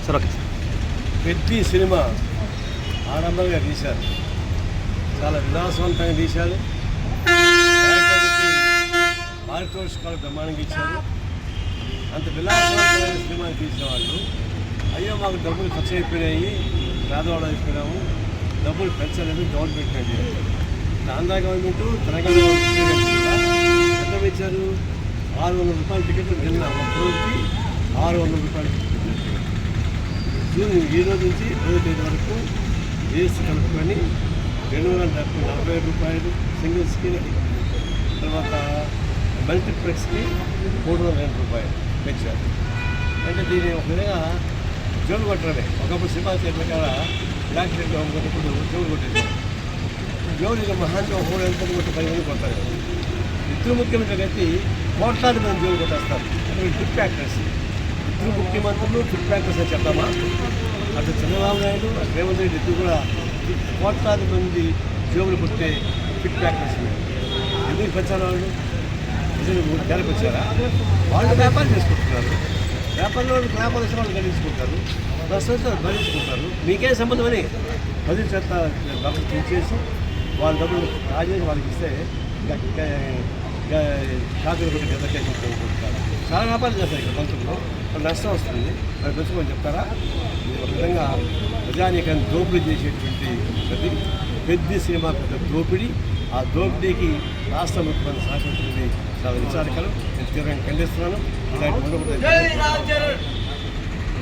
Sir okay sir. పెద్ద cinema ఆడంబరంగా తీశారు, చాలా విలాసవంతంగా తీశారు, పారితోషికాలు బ్రహ్మాండంగా ఇచ్చారు. అంత విలాసవంతమైన సినిమాని తీసిన వాళ్ళు అయ్యో మాకు డబ్బులు ఖర్చు అయిపోయినాయి, పేదవాళ్ళు అయిపోయినాము, డబ్బులు పెంచలేదు గవర్నమెంట్ అని చెప్పారు. ఆంధ్ర గవర్నమెంట్ తెలంగాణ ఎంత ఇచ్చారు? 600 రూపాయల టికెట్లు నిన్న ఒక రోజుకి 600 రూపాయల జూన్ ఈ రోజు నుంచి 2వ తేదీ వరకు ఏసీ కలుపుకొని 240 రూపాయలు సింగిల్ స్క్రీన్కి, తర్వాత మల్టీప్లెక్స్కి 302 రూపాయలు పెంచారు. అంటే దీన్ని ఒక విధంగా జోలు కొట్టడమే. ఒకప్పుడు సినిమా థియేటర్ కదా బ్లాక్ టికెట్ అమ్ముకున్నప్పుడు జోలు కొట్టేసారు. జోలు ఇక మహాన్గా ఒక 3 ఎంత కొట్టి 10 మంది కొట్టారు. ఇద్దరు ముఖ్యమంత్రులు అయితే కోట్లాది మంది జోలు కొట్టేస్తారు. అంటే ట్రిప్ యాక్టర్స్, ఇద్దరు ముఖ్యమంత్రులు ట్రిప్ యాక్టర్స్ అని చెప్తామా? అటు చంద్రబాబు నాయుడు, రేవంత్ రెడ్డి ఇద్దరు కూడా కోట్లాది మంది జోబులు కొట్టే ట్రిప్ యాక్టర్స్. ఎందుకు పెంచాలి వాళ్ళు? ధరకు వచ్చారా? వాళ్ళు వ్యాపారం చేసుకుంటున్నారు. వ్యాపారంలో వ్యాపారం వాళ్ళు గడించుకుంటారు, ప్రస్తుతం భరించుకుంటారు. మీకేం సంబంధం అని 10% డబ్బులు తీసేసి వాళ్ళ డబ్బులు కాజేసి వాళ్ళకి ఇస్తే కాకులు కొట్టి గెలకేసుకుంటారు. చాలా వ్యాపారం చేస్తారు. ఇక్కడ మంత్రులు వాళ్ళు నష్టం వస్తుంది, వాళ్ళు పెంచుకొని చెప్తారా? ఇది ఒక విధంగా ప్రజానీకాన్ని దోపిడీ చేసేటువంటి పెద్ద సినిమా పెద్ద దోపిడీ. ఆ దోపిడీకి రాష్ట్ర ముఖ్యమంత్రి సహకరించింది చాలా విచారకరం. నేను తీవ్రంగా ఖండిస్తున్నాను. ఇలాంటి ఉండకూడదు.